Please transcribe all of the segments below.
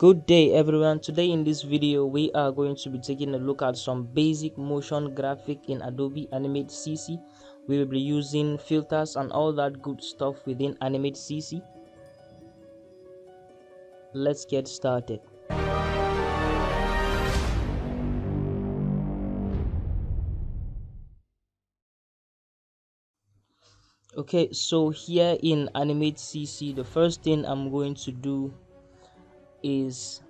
Good day everyone. Today in this video we are going to be taking a look at some basic motion graphic in Adobe Animate CC. We will be using filters and all that good stuff within Animate CC. Let's get started. Okay, so here in Animate CC, the first thing I'm going to do is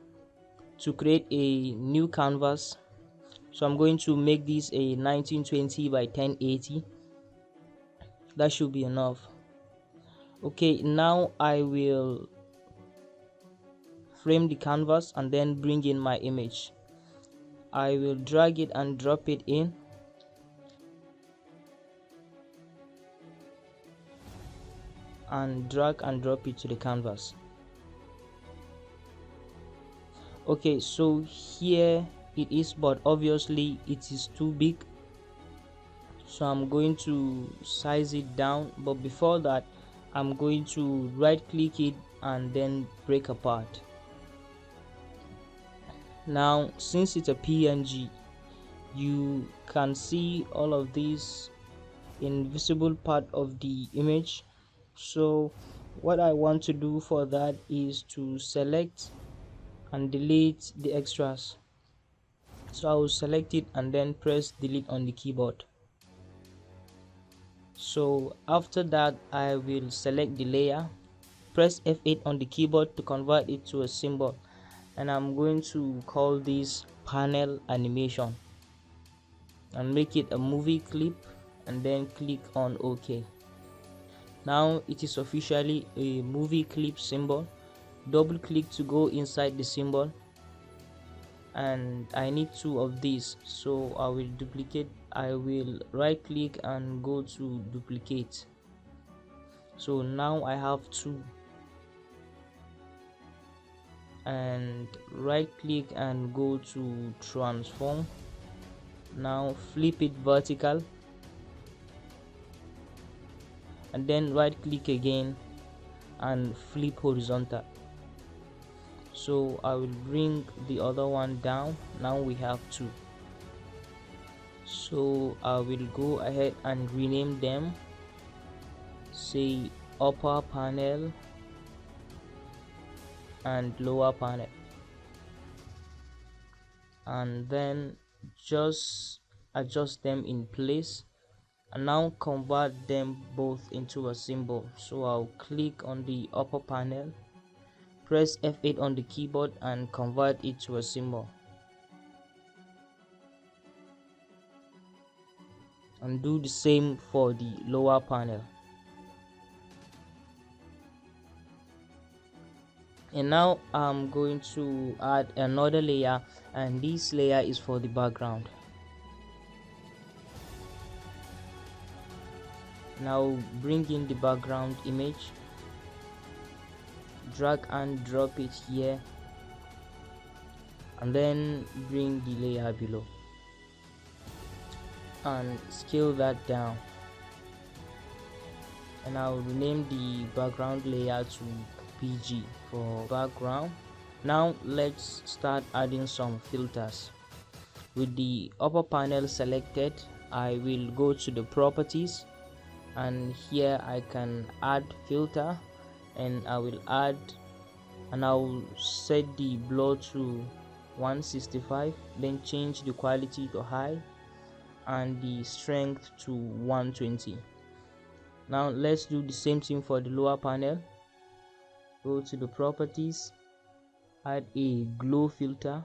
to create a new canvas. So I'm going to make this a 1920 by 1080. That should be enough. Okay, now I will frame the canvas and then bring in my image. I will drag it and drop it in, and drag and drop it to the canvas. Okay, so here it is, but obviously it is too big, so I'm going to size it down. But before that, I'm going to right click it and then break apart. Now since it's a PNG, you can see all of these invisible part of the image. So what I want to do for that is to select and delete the extras. So I will select it and then press delete on the keyboard. So after that, I will select the layer, press F8 on the keyboard to convert it to a symbol, and I'm going to call this panel animation and make it a movie clip, and then click on OK. Now it is officially a movie clip symbol. Double click to go inside the symbol, and I need two of these, so I will duplicate. I will right click and go to duplicate. So now I have two, and right click and go to transform. Now flip it vertical, and then right click again and flip horizontal. So I will bring the other one down. Now we have two, so I will go ahead and rename them, say upper panel and lower panel, and then just adjust them in place, and now convert them both into a symbol. So I'll click on the upper panel, press F8 on the keyboard and convert it to a symbol, and do the same for the lower panel. And now I'm going to add another layer, and this layer is for the background. Now bring in the background image, drag and drop it here, and then bring the layer below and scale that down, and I'll rename the background layer to PG for background. Now let's start adding some filters. With the upper panel selected, I will go to the properties, and here I can add filter, and I will add, and I will set the blur to 165, then change the quality to high and the strength to 120. Now let's do the same thing for the lower panel. Go to the properties, add a glow filter,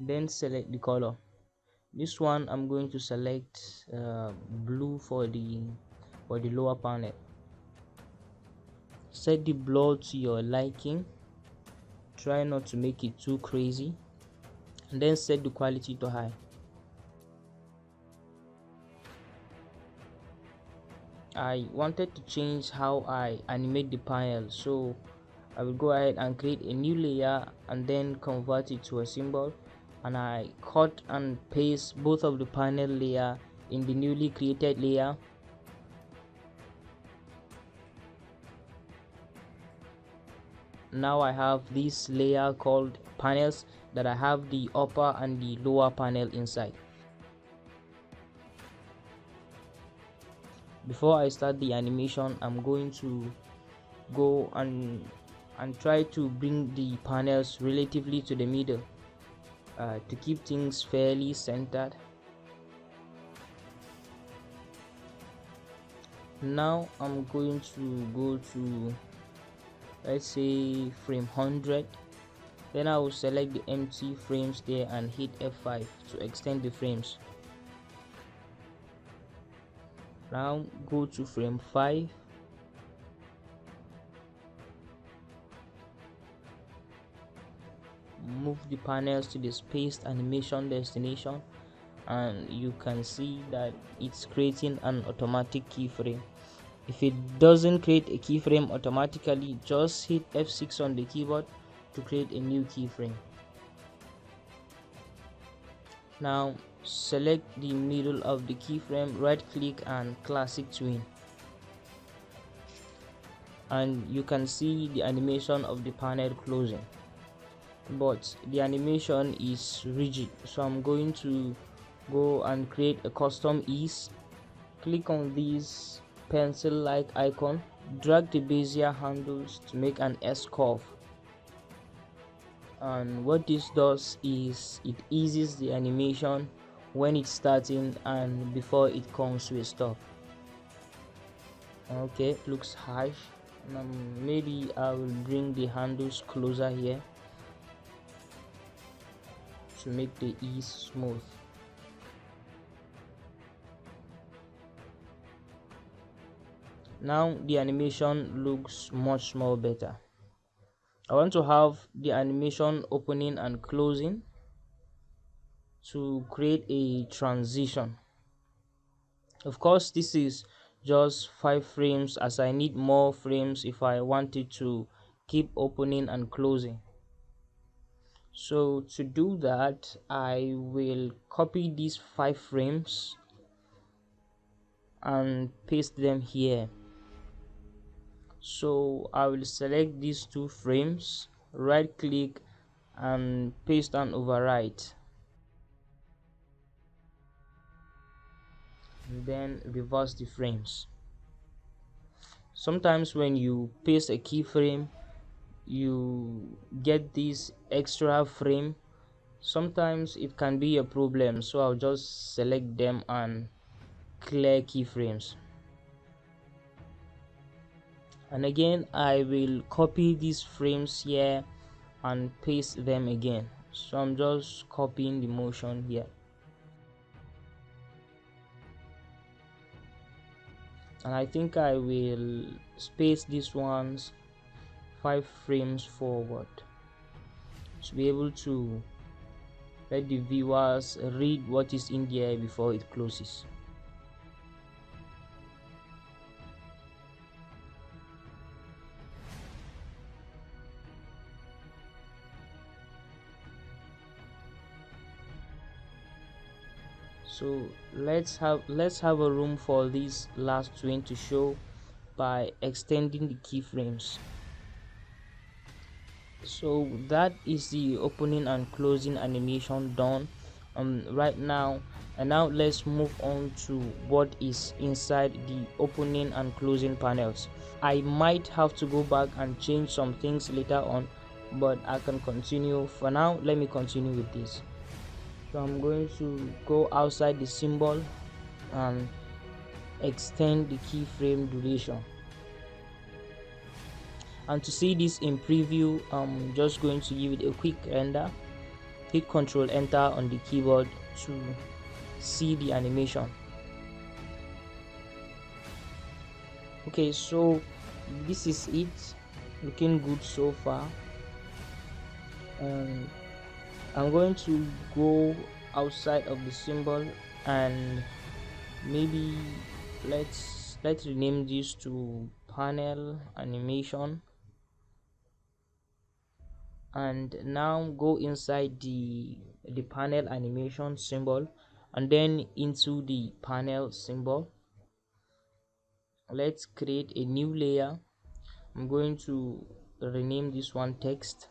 then select the color. This one I'm going to select blue for the lower panel. Set the blur to your liking, try not to make it too crazy, and then set the quality to high. I wanted to change how I animate the panel, so I will go ahead and create a new layer and then convert it to a symbol, and I cut and paste both of the panel layer in the newly created layer. now I have this layer called panels that I have the upper and the lower panel inside. Before I start the animation, I'm going to go and try to bring the panels relatively to the middle to keep things fairly centered. Now I'm going to go to, let's say, frame 100. Then I will select the empty frames there and hit F5 to extend the frames. Now go to frame 5. Move the panels to the spaced animation destination, and you can see that it's creating an automatic keyframe. If it doesn't create a keyframe automatically, just hit F6 on the keyboard to create a new keyframe. Now select the middle of the keyframe, right click and classic twin, and you can see the animation of the panel closing, but the animation is rigid. So I'm going to go and create a custom ease. Click on this pencil like icon, drag the bezier handles to make an S curve, and what this does is it eases the animation when it's starting and before it comes to a stop. Okay, looks harsh. Maybe I will bring the handles closer here to make the ease smooth. Now the animation looks much more better. I want to have the animation opening and closing to create a transition. Of course, this is just 5 frames, as I need more frames if I wanted to keep opening and closing. So to do that, I will copy these 5 frames and paste them here. So I will select these 2 frames, right click and paste and overwrite, and then reverse the frames. Sometimes when you paste a keyframe, you get this extra frame. Sometimes it can be a problem, so I'll just select them and clear keyframes. And again, I will copy these frames here and paste them again. So I'm just copying the motion here, and I think I will space these ones 5 frames forward to be able to let the viewers read what is in there before it closes. So let's have a room for this last twin to show by extending the keyframes. So that is the opening and closing animation done right now. And now let's move on to what is inside the opening and closing panels. I might have to go back and change some things later on, but I can continue. For now, let me continue with this. So I'm going to go outside the symbol and extend the keyframe duration. And to see this in preview, I'm just going to give it a quick render. Hit Ctrl Enter on the keyboard to see the animation. Okay, so this is it, looking good so far. I'm going to go outside of the symbol and maybe let's rename this to panel animation, and now go inside the panel animation symbol and then into the panel symbol. Let's create a new layer. I'm going to rename this one text.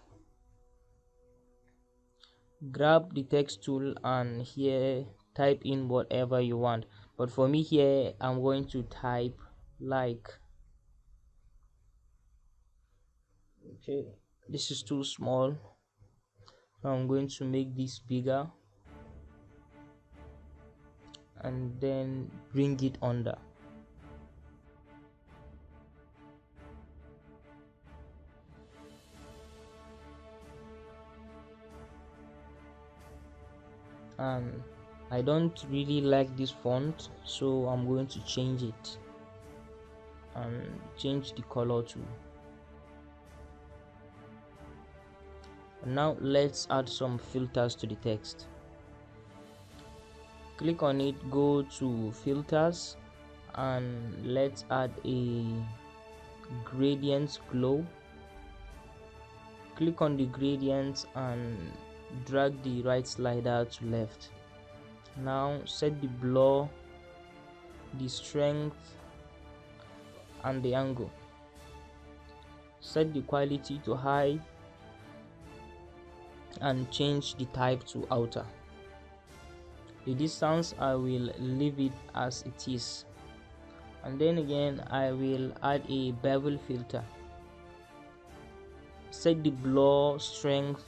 Grab the text tool and here type in whatever you want, but for me here I'm going to type like. Okay, this is too small, so I'm going to make this bigger and then bring it under. And I don't really like this font, so I'm going to change it and change the color too. Now let's add some filters to the text. Click on it, go to filters, and let's add a gradient glow. Click on the gradients and drag the right slider to left. Now set the blur, the strength, and the angle. Set the quality to high and change the type to outer. The distance I will leave it as it is, and then again I will add a bevel filter. Set the blur strength.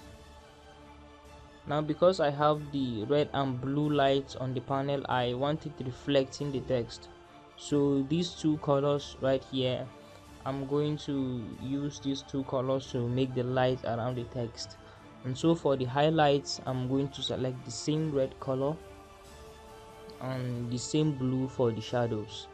Now because I have the red and blue lights on the panel, I want it reflecting the text, so these two colors right here, I'm going to use these two colors to make the light around the text. And so for the highlights, I'm going to select the same red color and the same blue for the shadows.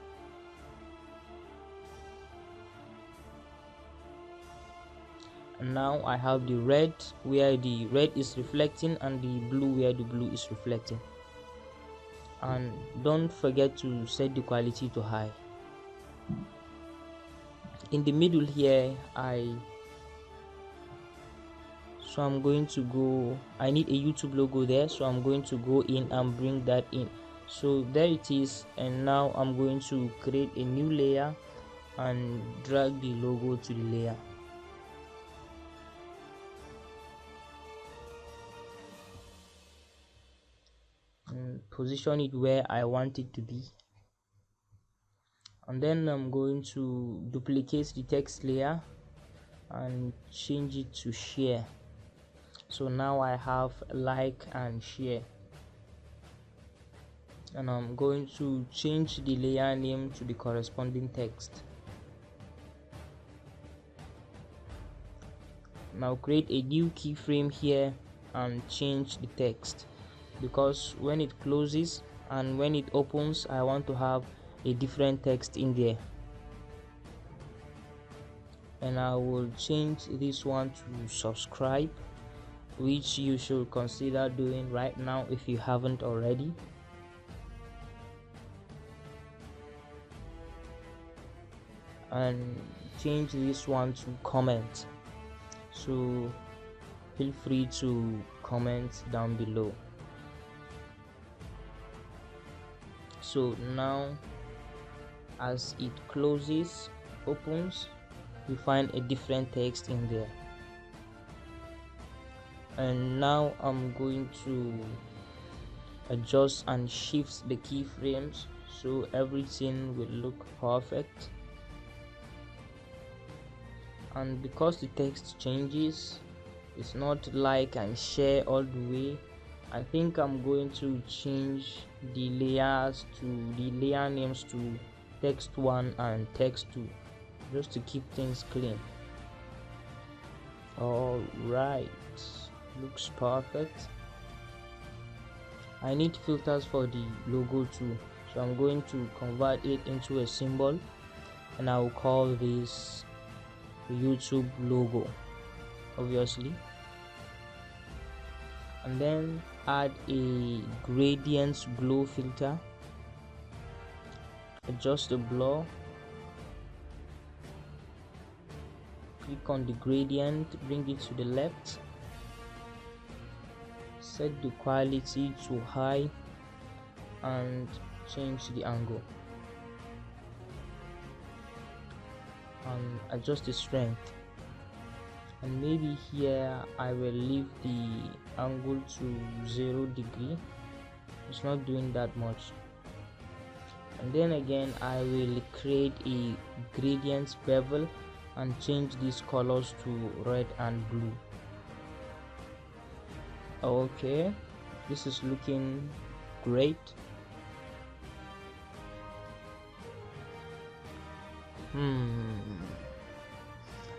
And now I have the red where the red is reflecting and the blue where the blue is reflecting. And don't forget to set the quality to high. In the middle here, so I'm going to go, I need a YouTube logo there, so I'm going to go in and bring that in. So there it is, and now I'm going to create a new layer and drag the logo to the layer. And position it where I want it to be. And then I'm going to duplicate the text layer and change it to share. So now I have like and share. And I'm going to change the layer name to the corresponding text. Now create a new keyframe here and change the text, because when it closes and when it opens, I want to have a different text in there. And I will change this one to subscribe, which you should consider doing right now if you haven't already. And change this one to comment, so feel free to comment down below. So now as it closes, opens, you find a different text in there. And now I'm going to adjust and shift the keyframes so everything will look perfect. And because the text changes, it's not like and share all the way, I think I'm going to change the layers to the layer names to text 1 and text 2, just to keep things clean. All right, looks perfect. I need filters for the logo too, so I'm going to convert it into a symbol, and I will call this YouTube logo, obviously. And then add a gradient glow filter, adjust the blur, click on the gradient, bring it to the left, set the quality to high and change the angle, and adjust the strength. and maybe here I will leave the angle to 0 degree. It's not doing that much. And then again I will create a gradient bevel and change these colors to red and blue. Okay, this is looking great.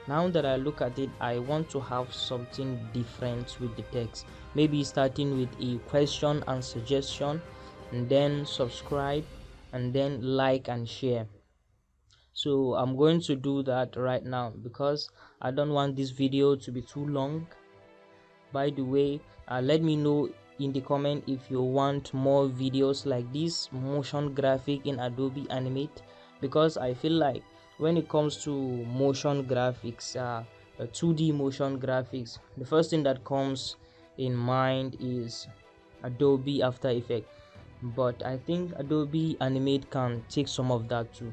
Now that I look at it, I want to have something different with the text, maybe starting with a question and suggestion, and then subscribe, and then like and share. So I'm going to do that right now because I don't want this video to be too long. By the way, let me know in the comment if you want more videos like this, motion graphic in Adobe Animate, because I feel like when it comes to motion graphics, 2D motion graphics, the first thing that comes in mind is Adobe After Effects, but I think Adobe Animate can take some of that too,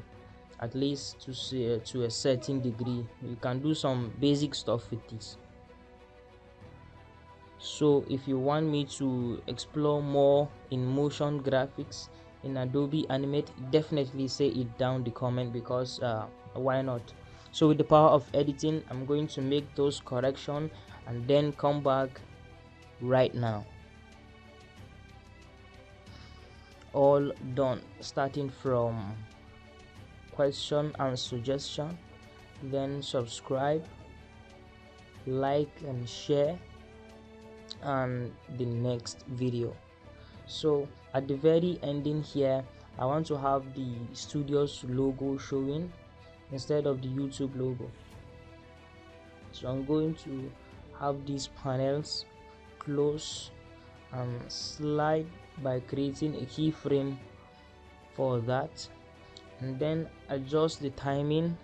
at least to a certain degree. You can do some basic stuff with this. So if you want me to explore more in motion graphics in Adobe Animate, definitely say it down the comment, because why not? So with the power of editing, I'm going to make those corrections and then come back right now. All done, starting from question and suggestion, then subscribe, like and share, and the next video. So at the very ending here, I want to have the studio's logo showing instead of the YouTube logo. So I'm going to have these panels close and slide by creating a keyframe for that, and then adjust the timing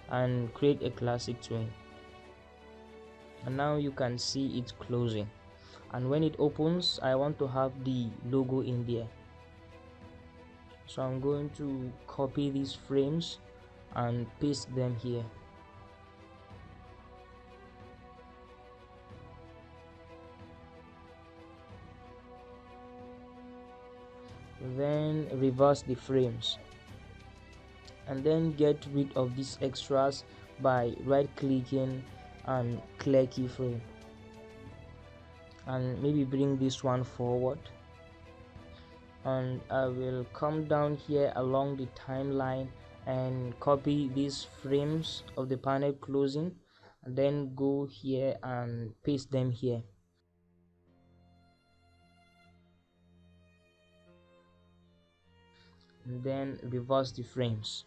and create a classic twin. And now you can see it closing, and when it opens I want to have the logo in there. So I'm going to copy these frames and paste them here. Then reverse the frames, and then get rid of these extras by right clicking and clear keyframe, and maybe bring this one forward, and I will come down here along the timeline and copy these frames of the panel closing, and then go here and paste them here. And then reverse the frames.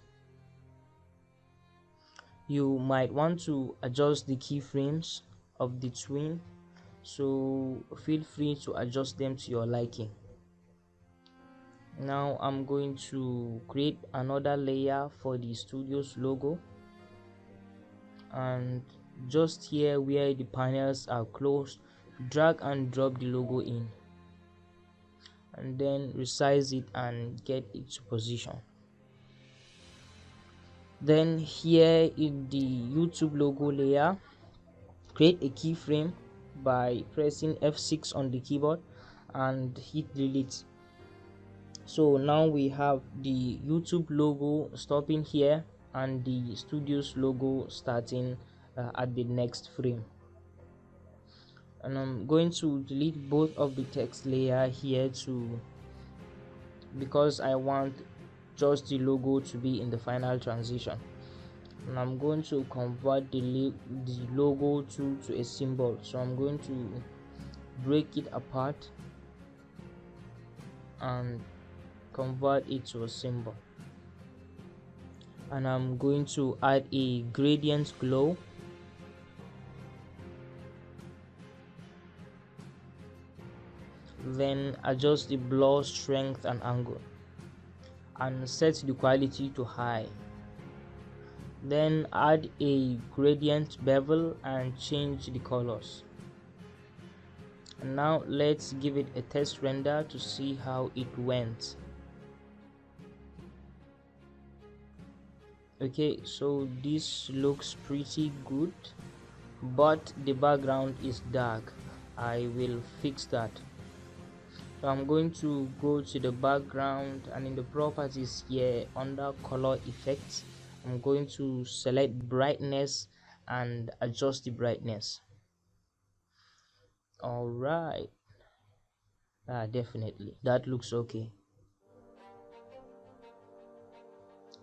You might want to adjust the keyframes of the twin, so feel free to adjust them to your liking. Now I'm going to create another layer for the studio's logo, and just here where the panels are closed, drag and drop the logo in, and then resize it and get it to position. Then here in the YouTube logo layer, create a keyframe by pressing F6 on the keyboard and hit delete. So now we have the YouTube logo stopping here and the studio's logo starting at the next frame. And I'm going to delete both of the text layer here too, because I want just the logo to be in the final transition. And I'm going to convert the logo to a symbol, so I'm going to break it apart and convert it to a symbol. And I'm going to add a gradient glow, then adjust the blur strength and angle and set the quality to high. Then add a gradient bevel and change the colors. And now let's give it a test render to see how it went. Okay, so this looks pretty good, but the background is dark. I will fix that. So I'm going to go to the background, and in the properties here under color effects, I'm going to select brightness and adjust the brightness. All right, definitely that looks okay.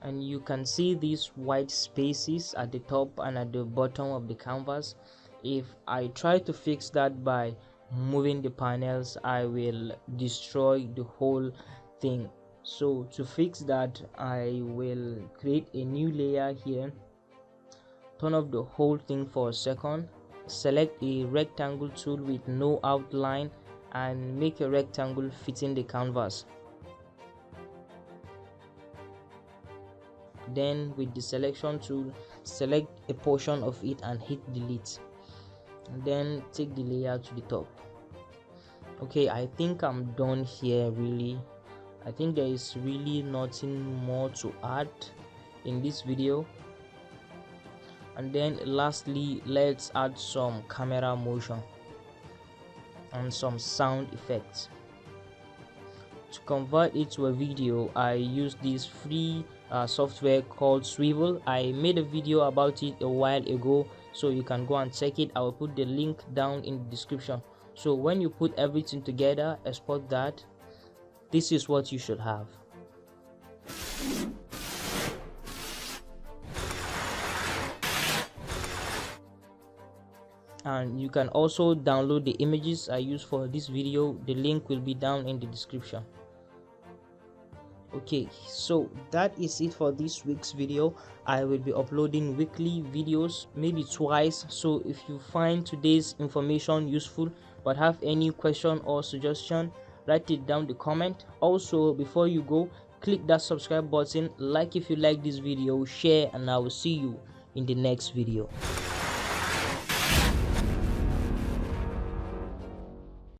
And you can see these white spaces at the top and at the bottom of the canvas. If I try to fix that by moving the panels, I will destroy the whole thing. So to fix that, I will create a new layer here, turn off the whole thing for a second, select a rectangle tool with no outline, and make a rectangle fitting the canvas. Then with the selection tool, select a portion of it and hit delete, and then take the layer to the top. Okay, I think I'm done here. Really, I think there is really nothing more to add in this video. And then lastly, let's add some camera motion and some sound effects. To convert it to a video, I use this free software called Swivel. I made a video about it a while ago, so you can go and check it. I will put the link down in the description. So when you put everything together, export that, this is what you should have. And you can also download the images I use for this video. The link will be down in the description. Okay, so that is it for this week's video. I will be uploading weekly videos, maybe twice. So if you find today's information useful but have any question or suggestion, write it down in the comment. Also, before you go, click that subscribe button, like if you like this video, share, and I will see you in the next video.